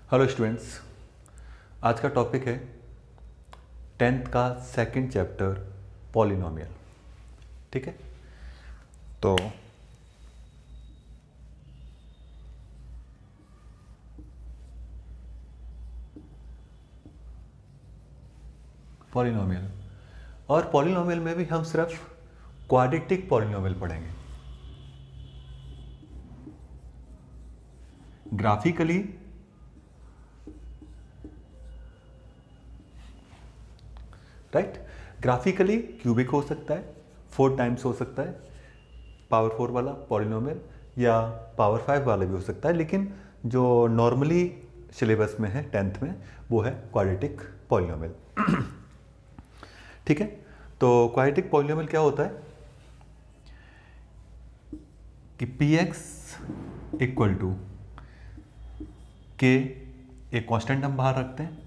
Hello students, आज का topic है 10th का सेकंड चैप्टर पॉलिनोमियल। ठीक है, तो पॉलिनोमियल और पॉलिनोमियल में भी हम सिर्फ क्वाड्रेटिक पॉलिनोमियल पढ़ेंगे। ग्राफिकली ग्राफिकली क्यूबिक हो सकता है, 4 टाइम्स हो सकता है, पावर 4 वाला पॉलिनोमियल या पावर 5 वाला भी हो सकता है, लेकिन जो नॉर्मली सिलेबस में है 10th में वो है क्वाड्रेटिक पॉलिनोमियल। ठीक है, तो क्वाड्रेटिक पॉलिनोमियल क्या होता है कि px इक्वल टू के, एक कांस्टेंट हम बाहर रखते हैं,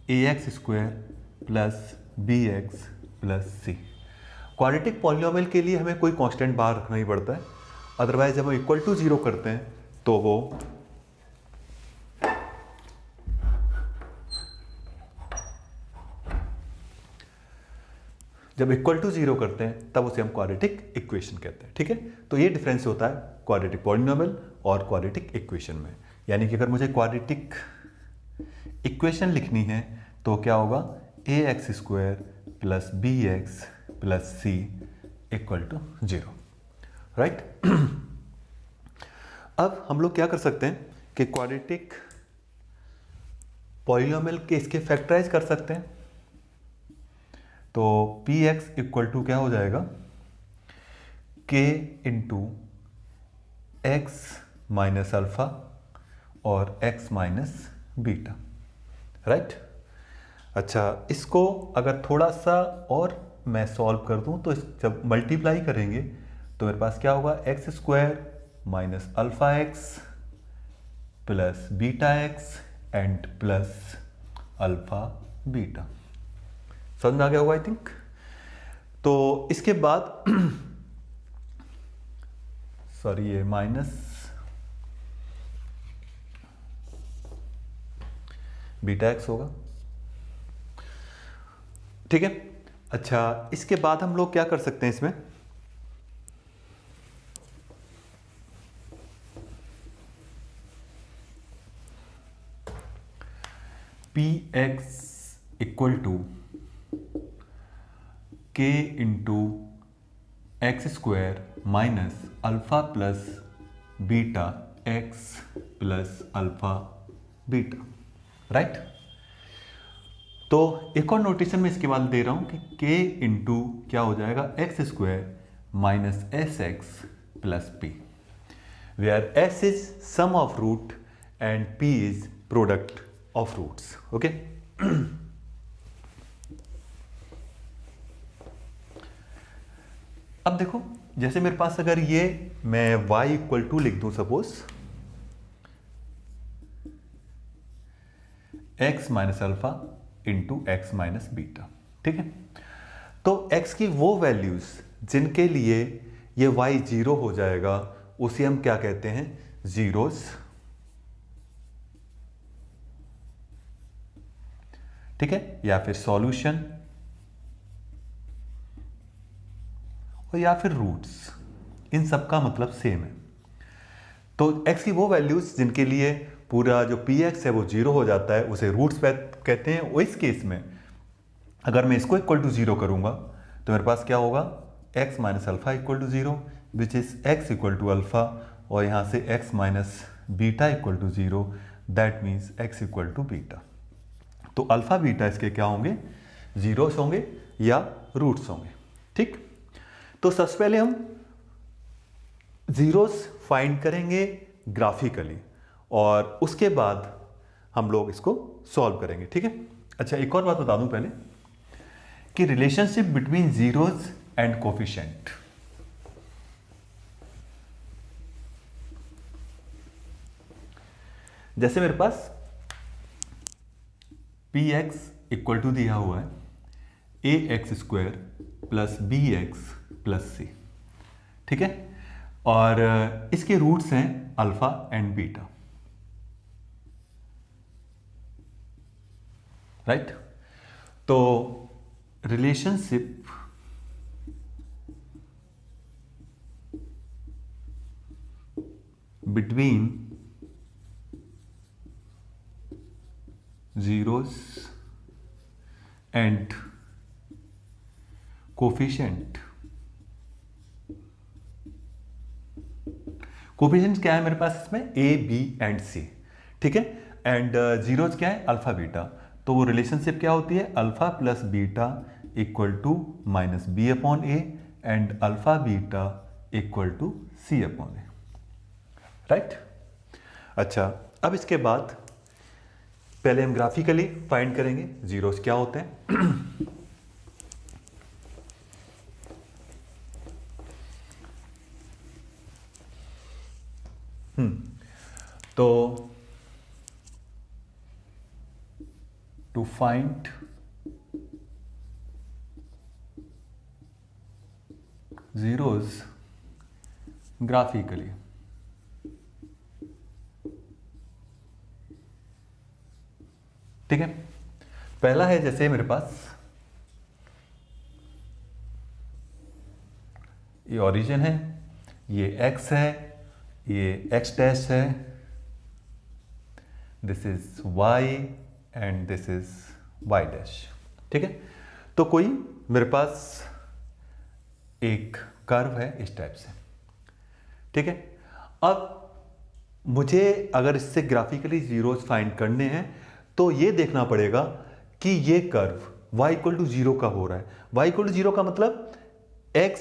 ax square plus b x plus c. Quadratic polynomial के लिए हमें कोई कांस्टेंट बाहर रखना ही पड़ता है, अदरवाइज जब हम इक्वल टू 0 करते हैं तो वो जब इक्वल टू 0 करते हैं तब उसे हम क्वाड्रेटिक इक्वेशन कहते हैं। ठीक है, तो ये डिफरेंस होता है क्वाड्रेटिक पॉलिनोमियल और क्वाड्रेटिक इक्वेशन में। यानी कि अगर मुझे क्वाड्रेटिक इक्वेशन लिखनी है तो क्या होगा, a x square plus b x plus c equal to 0। Right, अब हम लोग क्या कर सकते हैं कि क्वाड्रेटिक पॉलिनोमियल के इसके फैक्टराइज कर सकते हैं। तो पी एक्स इक्वल टू क्या हो जाएगा, के इंटू एक्स माइनस अल्फा और एक्स माइनस बीटा। राइट, अच्छा, इसको अगर थोड़ा सा और मैं सॉल्व कर दूं तो जब मल्टीप्लाई करेंगे तो मेरे पास क्या होगा, x square minus alpha x plus beta x and plus alpha beta. समझ में आ गया होगा आई थिंक। तो इसके बाद सॉरी, ये माइनस बीटा एक्स होगा। ठीक है, अच्छा, इसके बाद हम लोग क्या कर सकते हैं इसमें, पी एक्स इक्वल टू के into x square minus alpha plus beta x plus alpha beta. Right, तो एक और नोटेशन में इसके बाद दे रहा हूं कि k इंटू क्या हो जाएगा, x square minus s x plus p, where s is sum of root and p is product of roots. Okay, अब देखो, जैसे मेरे पास अगर ये मैं y इक्वल टू लिख दूं, suppose x minus alpha into x minus beta. ठीक है, तो x की वो वैल्यूज जिनके लिए ये y 0 हो जाएगा उसे हम क्या कहते हैं, जीरोस। ठीक है, या फिर सॉल्यूशन और या फिर रूट्स, इन सब का मतलब सेम है। तो x की वो वैल्यूज जिनके लिए पूरा जो px है वो 0 हो जाता है उसे रूट्स कहते हैं। और इस केस में अगर मैं इसको इक्वल टू 0 करूंगा तो मेरे पास क्या होगा, x minus alpha equal to 0 which is x equal to alpha, और यहाँ से x minus beta equal to 0, that means x equal to beta. तो अल्फा बीटा इसके क्या होंगे, जीरोस होंगे या रूट्स होंगे। ठीक, तो सबसे पहले हम जीरोस फाइंड करेंगे ग्राफिकली और उसके बाद हम लोग इसको सॉल्व करेंगे। ठीक है, अच्छा, एक और बात बता दूं पहले कि relationship between zeros and coefficient, जैसे मेरे पास पी एक्स इक्वल टू दिया हुआ है a x square plus b x plus c. ठीक है, और इसके रूट्स हैं अल्फा एंड बीटा। राइट। तो relationship between zeros and coefficient क्या है मेरे पास इसमें, ए बी एंड सी, ठीक है। एंड जीरोज क्या है, अल्फा बीटा। तो वो रिलेशनशिप क्या होती है, alpha plus beta equal to minus b upon a and alpha beta equal to c upon a, right. अच्छा, अब इसके बाद पहले हम ग्राफिकली फाइंड करेंगे जीरोस क्या होते हैं। तो टू फाइंड जीरोस ग्राफिकली, ठीक है। पहला है जैसे मेरे पास ये ओरिजिन है, ये x है, ये x डैश है, this is y and this is y dash, ठीक है। तो कोई मेरे पास एक कर्व है इस टाइप से, ठीक है। अब मुझे अगर इससे ग्राफिकली जीरोस फाइंड करने हैं तो ये देखना पड़ेगा कि ये कर्व y इक्वल टू 0 का हो रहा है। y इक्वल टू 0 का मतलब x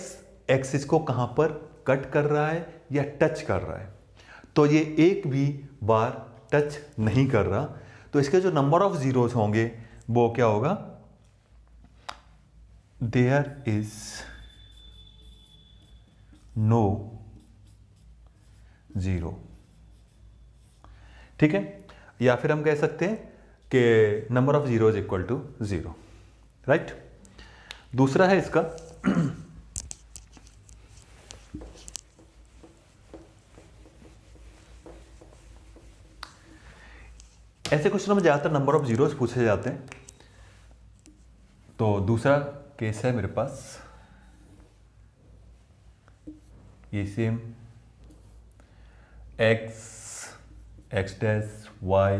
एक्सिस को कहां पर कट कर रहा है या टच कर रहा है। तो ये एक भी बार टच नहीं कर रहा, तो इसके जो नंबर ऑफ जीरोस होंगे वो क्या होगा, देयर इज नो जीरो, ठीक है। या फिर हम कह सकते हैं कि number of zero is equal to 0, right. दूसरा है इसका ऐसे क्वेश्चन में ज्यादातर नंबर ऑफ जीरोस पूछे जाते हैं। तो दूसरा केस है मेरे पास ये same x dash y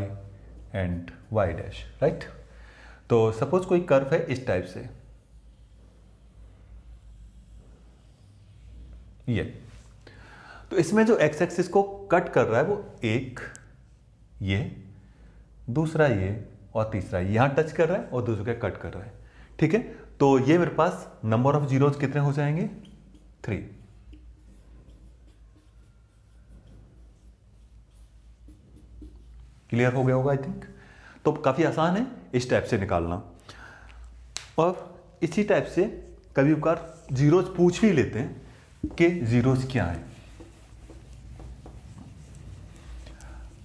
and y dash, right. तो सपोज कोई कर्व है इस टाइप से, ये तो इसमें जो एक्स एक्सिस को कट कर रहा है वो एक, ये दूसरा, ये और तीसरा यहां टच कर रहा है और दूसरे का कट कर रहा है, ठीक है। तो ये मेरे पास नंबर ऑफ जीरोस कितने हो जाएंगे, 3। क्लियर हो गया होगा आई थिंक। तो काफी आसान है इस टाइप से निकालना। और इसी टाइप से कभी कभार जीरोस पूछ भी लेते हैं कि जीरोस क्या है।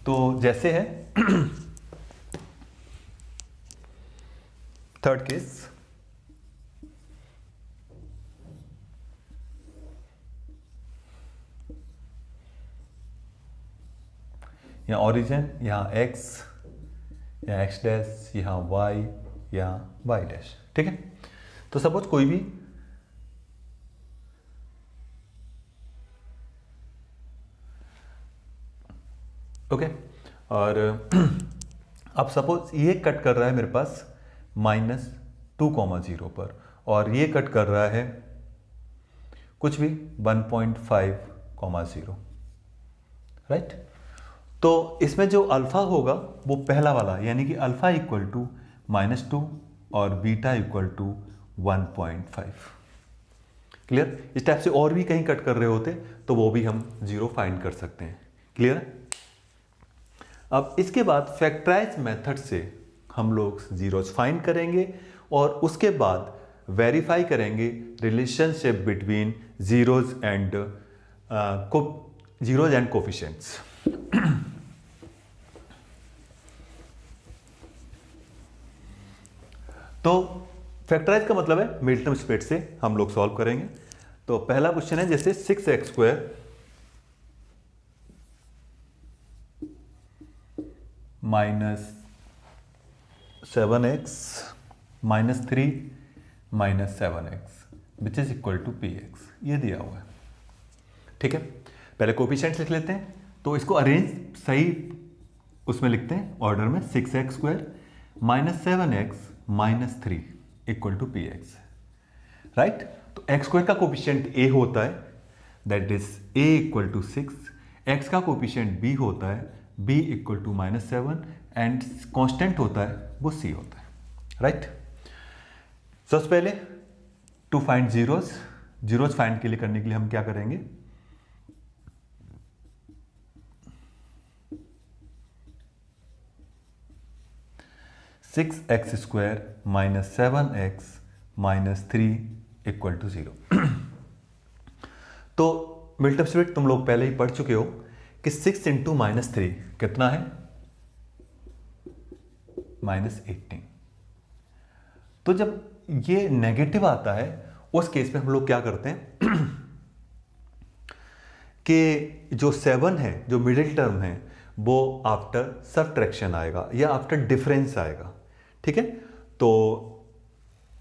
तो जैसे है थर्ड केस, यहाँ ओरिजिन, यहाँ x, यहाँ x डैश, यहाँ y, यहाँ y डैश, ठीक है। तो सपोज कोई भी ओके और अब सपोज ये कट कर रहा है मेरे पास -2,0 पर और ये कट कर रहा है कुछ भी 1.5,0, राइट। तो इसमें जो अल्फा होगा वो पहला वाला, यानी कि अल्फा इक्वल टू -2 और बीटा इक्वल टू 1.5। क्लियर। इस टाइप से और भी कहीं कट कर रहे होते तो वो भी हम जीरो फाइंड कर सकते हैं। क्लियर है। अब इसके बाद फैक्टराइज मेथड से हम लोग जीरोस फाइंड करेंगे और उसके बाद वेरीफाई करेंगे relationship between zeros and coefficients. तो फैक्टराइज का मतलब है मिल्टन स्प्लिट से हम लोग सॉल्व करेंगे। तो पहला क्वेश्चन है जैसे 6x² 7x minus 3 minus 7x which is equal to px, ये दिया हुआ है। ठीक है, पहले कोफिशिएंट्स लिख लेते हैं, तो इसको अरेंज सही उसमें लिखते हैं ऑर्डर में। 6x² minus 7x minus 3 equal to px, right. तो x² का कोफिशिएंट a होता है, that is a equal to 6, x का कोफिशिएंट b होता है b equal to minus 7 and constant होता है वो c होता है, राइट। सबसे पहले टू फाइंड जीरोस फाइंड के लिए करने के लिए हम क्या करेंगे, six x square minus 7x minus 3 equal to 0। तो मिल्टन स्प्लिट तुम लोग पहले ही पढ़ चुके हो कि 6 इंटू माइनस 3 कितना है, माइनस 18। तो जब ये नेगेटिव आता है उस केस में हम लोग क्या करते हैं कि जो 7 है, जो मिडिल टर्म है, वो आफ्टर सबट्रैक्शन आएगा या आफ्टर डिफरेंस आएगा। ठीक है, तो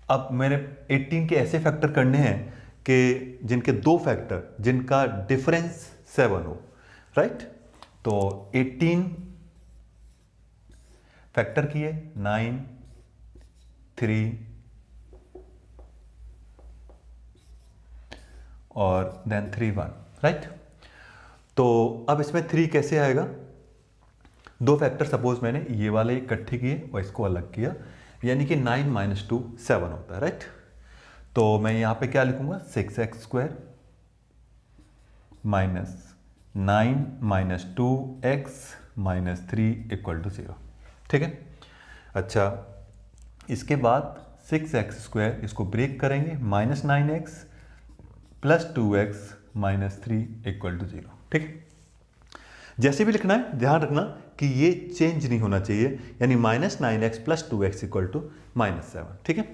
अब मैंने 18 के ऐसे फैक्टर करने हैं कि जिनके दो फैक्टर जिनका डिफरेंस 7 हो, राइट। तो 18 फैक्टर किए 9, 3 और देन 3 1, राइट। तो अब इसमें 3 कैसे आएगा, दो फैक्टर सपोज मैंने ये वाले इकट्ठे किए और इसको अलग किया, यानी कि 9 माइनस 2 7 होता है, राइट। तो मैं यहाँ पे क्या लिखूंगा, 6x² minus 9 minus 2x minus 3 equal to 0। ठीक है, अच्छा इसके बाद 6x², इसको ब्रेक करेंगे, minus 9x plus 2x minus 3 equal to 0। ठीक है, जैसे भी लिखना है ध्यान रखना कि ये चेंज नहीं होना चाहिए, यानी minus 9x plus 2x equal to minus 7। ठीक है,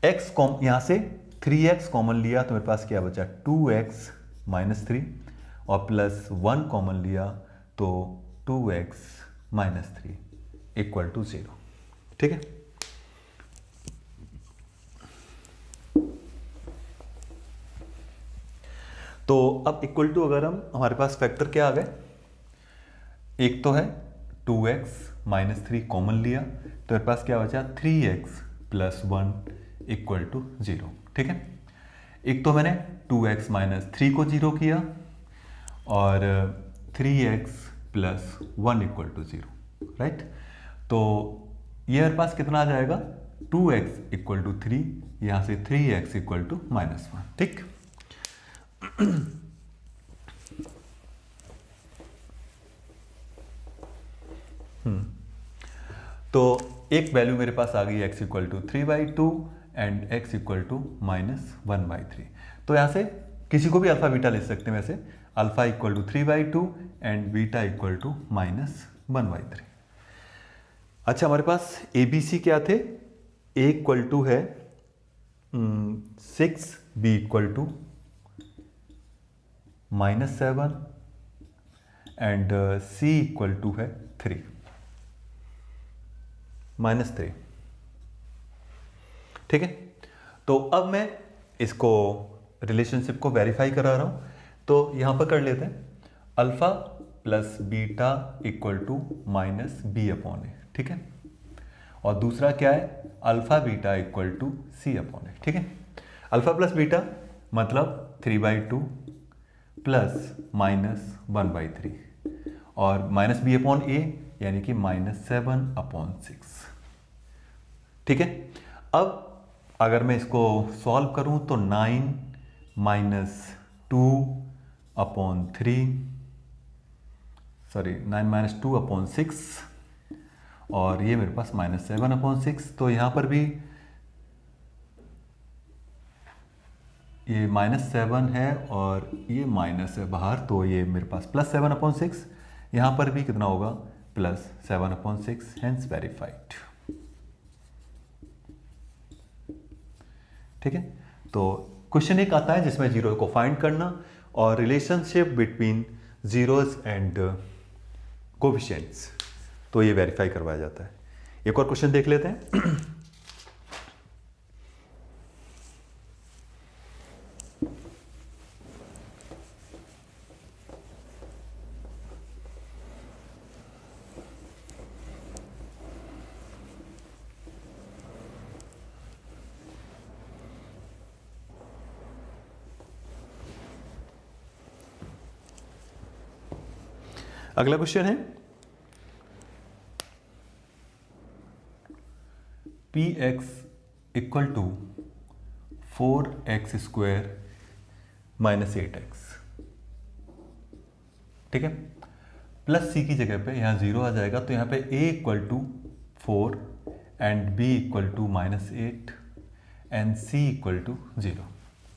x कॉम यहाँ से 3x कॉमन लिया तो मेरे पास क्या बचा, 2x माइनस 3 और प्लस 1 कॉमन लिया तो 2x माइनस 3 इक्वल टू 0। ठीक है, तो अब इक्वल टू अगर हमारे पास फैक्टर क्या आ गए, एक तो है 2x माइनस 3 कॉमन लिया तो मेरे पास क्या बचा, 3x प्लस 1 इक्वल टू 0। ठीक है, एक तो मैंने 2x माइनस 3 को 0 किया और 3x plus 1 equal to 0, right. तो ये मेरे पास कितना आ जाएगा, 2x इक्वल टू 3, यहाँ से 3x इक्वल टू माइनस 1। ठीक, तो एक वैल्यू मेरे पास आ गई x equal to 3/2 and x equal to minus 1/3। तो यहाँ से किसी को भी अल्फा बीटा ले सकते हैं, वैसे alpha equal to 3/2 and beta equal to minus 1/3। अच्छा, हमारे पास ए बी सी क्या थे, ए इक्वल टू है 6, b equal to minus 7 and c equal to है 3 माइनस 3। ठीक है, तो अब मैं इसको रिलेशनशिप को वेरीफाई करा रहा हूं, तो यहां पर कर लेते हैं, alpha plus beta equal to minus b upon a. ठीक है, और दूसरा क्या है, alpha beta equal to c upon a. ठीक है, अल्फा प्लस बीटा मतलब 3/2 प्लस माइनस 1/3 और माइनस बी अपॉन ए यानी कि माइनस 7/6। ठीक है, अब अगर मैं इसको सॉल्व करूं तो 9 माइनस 2/3, सॉरी 9 माइनस 2/6 और ये मेरे पास माइनस 7/6। तो यहां पर भी ये माइनस 7 है और ये माइनस है बाहर, तो ये मेरे पास प्लस 7/6। यहां पर भी कितना होगा, प्लस 7/6, हेंस वेरीफाइड। ठीक है, तो क्वेश्चन एक आता है जिसमें जीरो को फाइंड करना और relationship between zeros and coefficients, तो ये वेरीफाई करवाया जाता है। एक और क्वेश्चन देख लेते हैं। अगला क्वेश्चन है p x equal to 4x square minus 8x, ठीक है। प्लस सी की जगह पे यहाँ 0 आ जाएगा, तो यहाँ पे a equal to 4 and b equal to -8 and c equal to 0,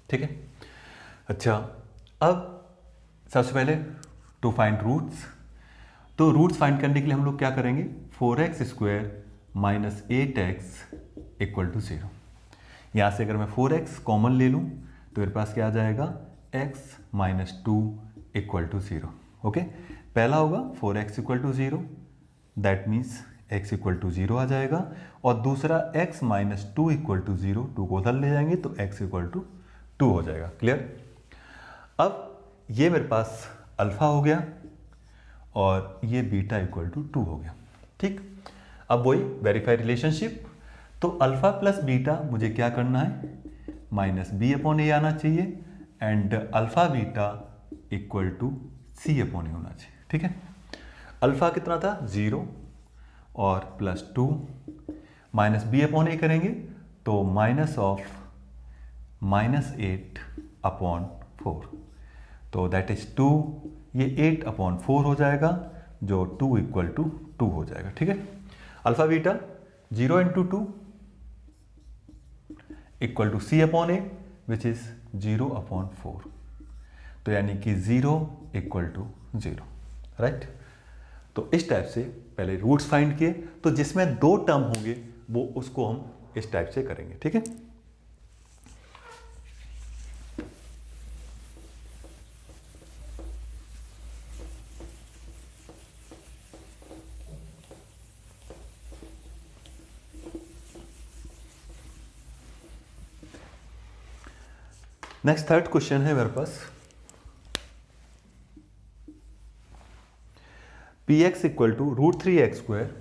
ठीक है। अच्छा, अब सबसे पहले टू फाइंड रूट्स, तो रूट्स फाइंड करने के लिए हम लोग क्या करेंगे, 4x square minus 8x equal to 0। यहाँ से अगर मैं 4x कॉमन ले लूँ तो मेरे पास क्या आ जाएगा, x minus 2 equal to 0। Okay, पहला होगा 4x equal to 0, that means x equal to 0 आ जाएगा, और दूसरा x माइनस 2 इक्वल टू 0, 2 को उधर ले जाएंगे तो x इक्वल टू 2 हो जाएगा। क्लियर। अब ये मेरे पास अल्फा हो गया और ये बीटा इक्वल टू 2 हो गया, ठीक। अब वही वेरीफाई रिलेशनशिप, तो अल्फा प्लस बीटा मुझे क्या करना है, माइनस बी अपॉन ए आना चाहिए, and alpha beta equal to c upon a होना चाहिए, ठीक है। अल्फा कितना था, 0 और plus 2, minus b upon a करेंगे तो माइनस ऑफ -8 अपॉन 4, तो दैट इज 2, ये 8 अपॉन 4 हो जाएगा, जो 2 इक्वल टू 2 हो जाएगा, ठीक है। Alpha beta 0 into 2 equal to c upon a which is 0 upon 4, तो यानी कि 0 इक्वल टू 0, राइट। तो इस टाइप से पहले रूट्स फाइंड किए, तो जिसमें 2 टर्म होंगे वो उसको हम इस टाइप से करेंगे, ठीक है। नेक्स्ट थर्ड क्वेश्चन है मेरे पास, p x equal to √3x square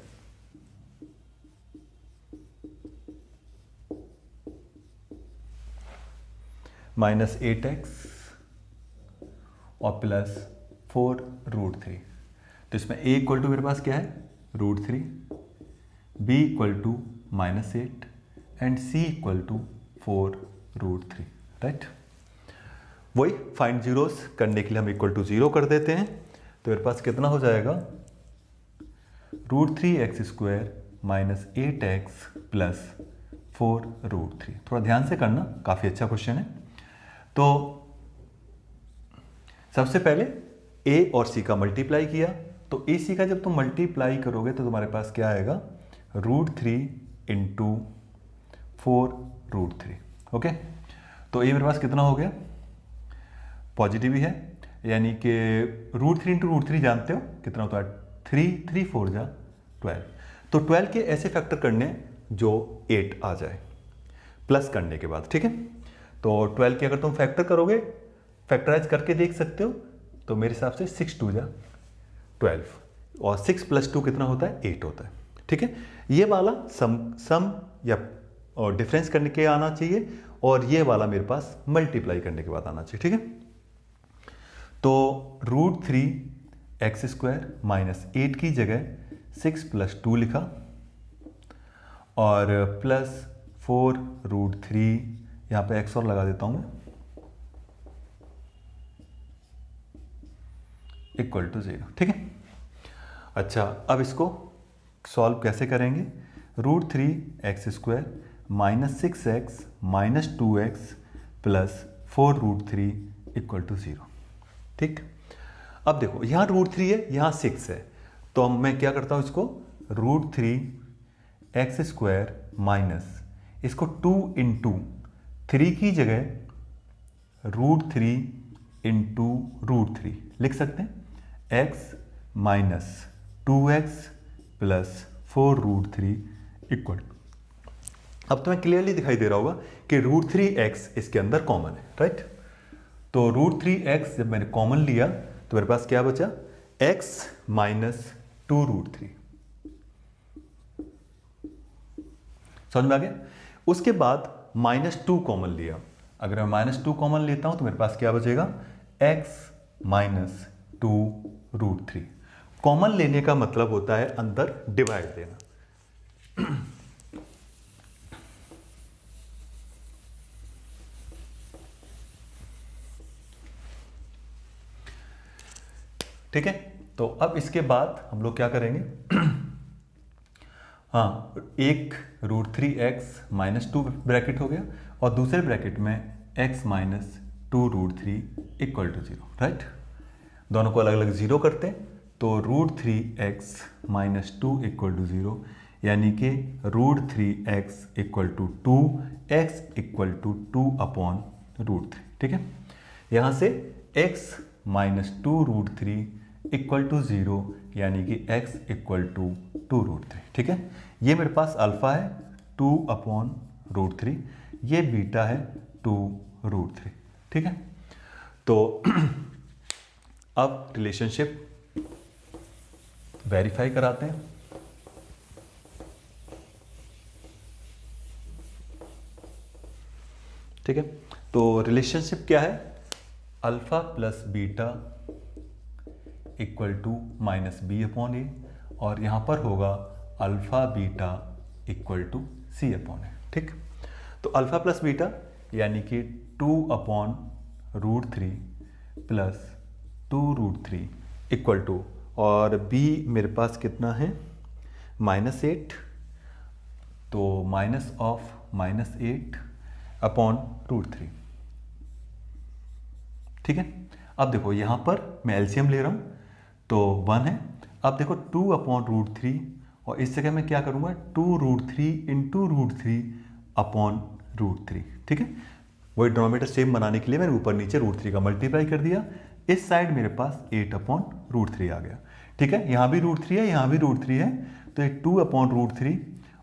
minus 8x और प्लस 4√3। तो इसमें a इक्वल टू मेरे पास क्या है, √3, b equal to -8 and c equal to 4√3, right. वही फाइंड जीरोस करने के लिए हम इक्वल टू 0 कर देते हैं, तो मेरे पास कितना हो जाएगा, √3x square minus 8x plus 4√3। थोड़ा ध्यान से करना, काफ़ी अच्छा क्वेश्चन है। तो सबसे पहले a और c का मल्टीप्लाई किया, तो ए सी का जब तुम मल्टीप्लाई करोगे तो तुम्हारे पास क्या आएगा, √3 इंटू 4√3। ओके, तो ये मेरे पास कितना हो गया, पॉजिटिव ही है, यानी कि √3 इंटू √3 जानते हो कितना होता है, 3 4 जा 12। तो 12 के ऐसे फैक्टर करने जो 8 आ जाए प्लस करने के बाद, ठीक है। तो 12 के अगर तुम फैक्टर करोगे, फैक्टराइज करके देख सकते हो, तो मेरे हिसाब से 6 2 जा 12 और 6 + 2 कितना होता है, 8 होता है, ठीक है। ये वाला सम या और डिफरेंस करने के आना चाहिए, और ये वाला मेरे पास मल्टीप्लाई करने के बाद आना चाहिए, ठीक है। तो √3x स्क्वायर माइनस 8 की जगह 6 + 2 लिखा, और प्लस 4√3, यहाँ पे x और लगा देता हूँ मैं, इक्वल टू 0, ठीक है। अच्छा, अब इसको सॉल्व कैसे करेंगे, √3x square minus 6x minus 2x plus 4√3 equal to 0, ठीक। अब देखो यहाँ √3 है, यहाँ 6 है, तो मैं क्या करता हूँ, इसको √3x स्क्वायर माइनस इसको 2 इंटू 3 की जगह √3 इंटू √3 लिख सकते हैं, x minus 2x plus 4√3 equal, अब तुम्हें क्लियरली दिखाई दे रहा होगा कि √3x इसके अंदर कॉमन है, राइट। तो √3x जब मैंने कॉमन लिया तो मेरे पास क्या बचा, x माइनस 2√3। समझ में आ गया। उसके बाद -2 कॉमन लिया, अगर मैं -2 कॉमन लेता हूं तो मेरे पास क्या बचेगा, x माइनस 2√3। कॉमन लेने का मतलब होता है अंदर डिवाइड देना। ठीक है, तो अब इसके बाद हम लोग क्या करेंगे, हाँ, एक √3x माइनस 2 ब्रैकेट हो गया और दूसरे ब्रैकेट में x minus 2√3 equal to 0, right. दोनों को अलग अलग जीरो करते हैं तो √3x माइनस 2 इक्वल टू 0, यानी कि √3x equal to 2, x equal to 2/√3। ठीक है, यहाँ से x माइनस 2√3 इक्वल टू 0, यानी कि x इक्वल टू 2√3। ठीक है, ये मेरे पास अल्फा है 2/√3, ये बीटा है 2√3। ठीक है, तो अब रिलेशनशिप वेरीफाई कराते हैं। ठीक है, तो रिलेशनशिप क्या है, alpha plus beta equal to -b/a, और यहां पर होगा alpha beta equal to c/a। ठीक, तो अल्फा प्लस बीटा यानी कि 2/√3 प्लस 2√3 इक्वल टू, और b मेरे पास कितना है, -8, तो माइनस ऑफ -8/√3। ठीक है, अब देखो यहां पर मैं एलसीएम ले रहा हूं तो 1 है। अब देखो 2/√3 और इस जगह मैं क्या करूंगा, 2√3 इंटू √3/√3। ठीक है, वही डिनोमिनेटर सेम बनाने के लिए मैंने ऊपर नीचे √3 का मल्टीप्लाई कर दिया। इस साइड मेरे पास 8/√3 आ गया। ठीक है, यहां भी √3 है, यहां भी √3 है, तो ये 2/√3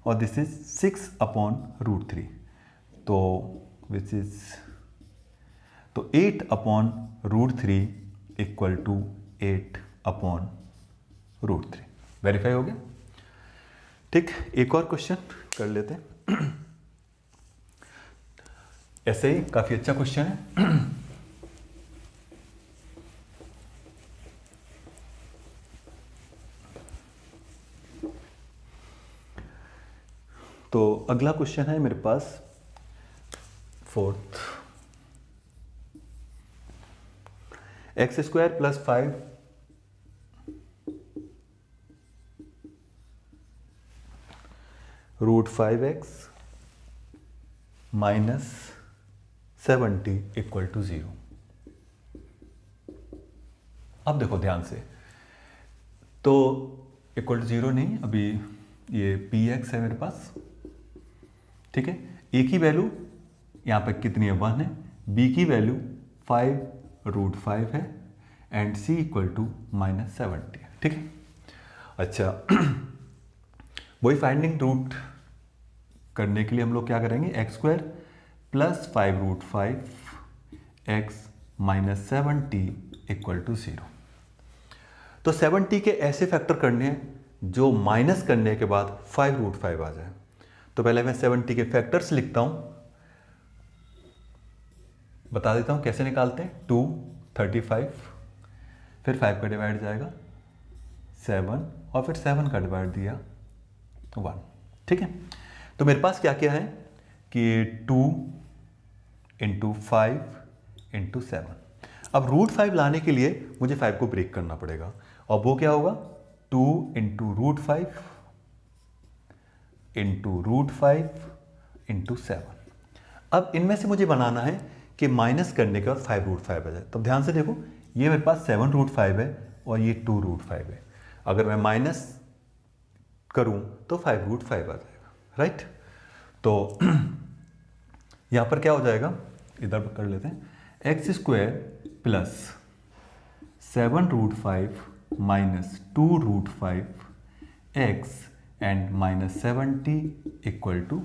और दिस इज 6/√3, तो विच इज, तो 8/√3 इक्वल टू 8/√3। वेरीफाई हो गया। ठीक, एक और क्वेश्चन कर लेते हैं। ऐसे ही काफी अच्छा क्वेश्चन है। तो अगला क्वेश्चन है मेरे पास 4th, x² + 5 √5x minus 70 equal to 0। अब देखो ध्यान से, तो इक्वल टू 0 नहीं, अभी ये px है मेरे पास। ठीक है, a की वैल्यू यहाँ पर कितनी है, 1 है, b की वैल्यू 5√5 है एंड c इक्वल टू -70 है। ठीक है, अच्छा वही फाइंडिंग रूट करने के लिए हम लोग क्या करेंगे, x² + 5√5 x minus 70 equal to 0। तो 70 के ऐसे फैक्टर करने हैं जो माइनस करने के बाद 5√5 आ जाए। तो पहले मैं 70 के फैक्टर्स लिखता हूं, बता देता हूं कैसे निकालते हैं। 2 35, फिर 5 का डिवाइड जाएगा 7 और फिर 7 का डिवाइड दिया 1। ठीक है, तो मेरे पास क्या क्या है कि 2 × 5 × 7। अब √5 लाने के लिए मुझे 5 को ब्रेक करना पड़ेगा, और वो क्या होगा, 2 × √5 × √5 × 7। अब इनमें से मुझे बनाना है कि माइनस करने के बाद 5√5 आ जाए। तो ध्यान से देखो, ये मेरे पास 7√5 है और ये 2√5 है। अगर मैं माइनस करूं तो 5√5 आ जाएगा, राइट। तो यहां पर क्या हो जाएगा, इधर कर लेते हैं, x² + 7√5 - 2√5 x and -70 equal to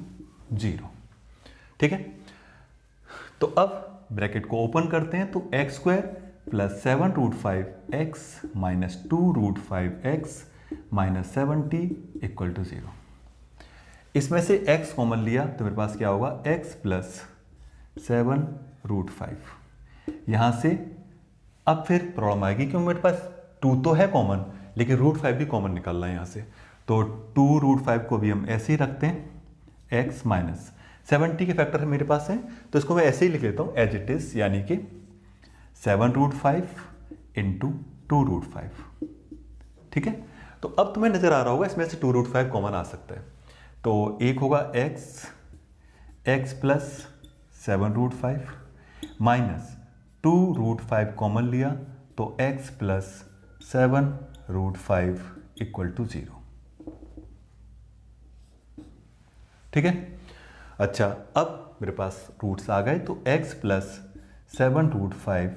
0। ठीक है, तो अब ब्रैकेट को ओपन करते हैं तो x square plus 7√5x minus 2√5x minus 70 equal to 0। इसमें से x कॉमन लिया तो मेरे पास क्या होगा, x प्लस 7√5। यहाँ से अब फिर प्रॉब्लम आएगी क्योंकि मेरे पास 2 तो है कॉमन, लेकिन √5 भी कॉमन निकालना है यहाँ से। तो 2√5 को भी हम ऐसे ही रखते हैं, x माइनस 70 के फैक्टर मेरे पास है तो इसको मैं ऐसे ही लिख लेता हूँ एज इट इज, यानी कि 7√5 इंटू 2√5। ठीक है, तो अब तुम्हें नजर आ रहा होगा इसमें से 2√5 कॉमन आ सकता है। तो एक होगा x प्लस 7√5 माइनस 2√5 कॉमन लिया तो x प्लस 7√5 इक्वल टू 0। ठीक है, अच्छा अब मेरे पास रूट्स आ गए तो x प्लस 7√5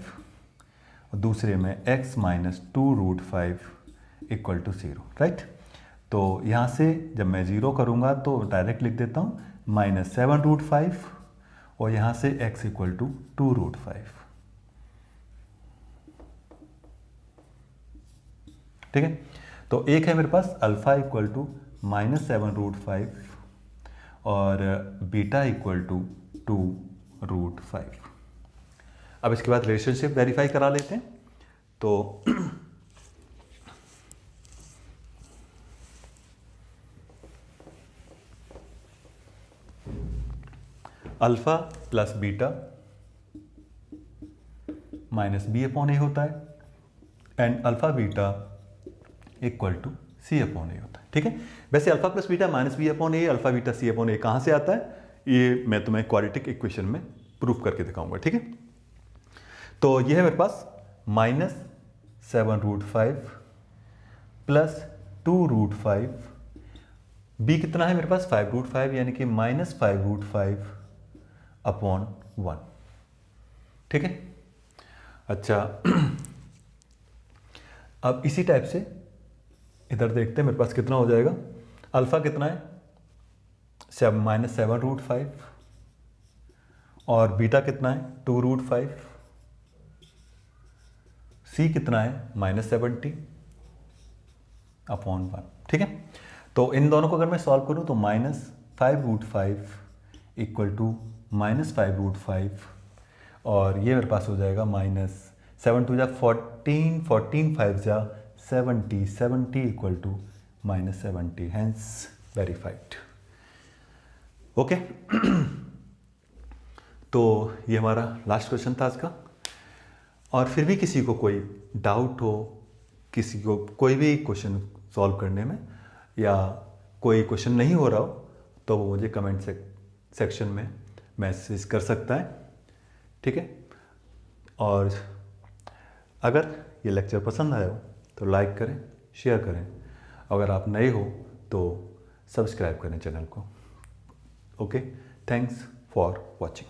और दूसरे में x minus 2√5 equal to 0। Right, तो यहाँ से जब मैं 0 करूँगा तो डायरेक्ट लिख देता हूँ -7√5 और यहाँ से x इक्वल टू 2√5। ठीक है, तो एक है मेरे पास अल्फा इक्वल टू -7√5 और बीटा इक्वल टू 2√5। अब इसके बाद रिलेशनशिप वेरीफाई करा लेते हैं। तो alpha plus beta minus b/a होता है and alpha beta equal to c/a होता है। ठीक है, वैसे alpha plus beta minus b/a alpha beta c/a कहाँ से आता है, ये मैं तुम्हें क्वाड्रेटिक इक्वेशन में प्रूफ करके दिखाऊंगा। ठीक है, तो यह है मेरे पास -7√5 प्लस 2√5, b कितना है मेरे पास 5√5 यानी कि -5√5 अपॉन 1। ठीक है, अच्छा अब इसी टाइप से इधर देखते हैं मेरे पास कितना हो जाएगा। अल्फा कितना है -7√5 और बीटा कितना है 2√5, सी कितना है -70 अपॉन 1। ठीक है, तो इन दोनों को अगर मैं सॉल्व करूं तो -5√5 इक्वल टू -5√5 और ये मेरे पास हो जाएगा -7 2 जा 14 14 5 जा 70 70 equal to -70, hence verified. Okay, तो ये हमारा लास्ट क्वेश्चन था आज का। और फिर भी किसी को कोई डाउट हो, किसी को कोई भी क्वेश्चन सॉल्व करने में या कोई क्वेश्चन नहीं हो रहा हो तो वो मुझे कमेंट सेक्शन में मैसेज कर सकता है। ठीक है, और अगर ये लेक्चर पसंद आया हो तो लाइक करें, शेयर करें। अगर आप नए हो तो सब्सक्राइब करें चैनल को। Okay, thanks for watching.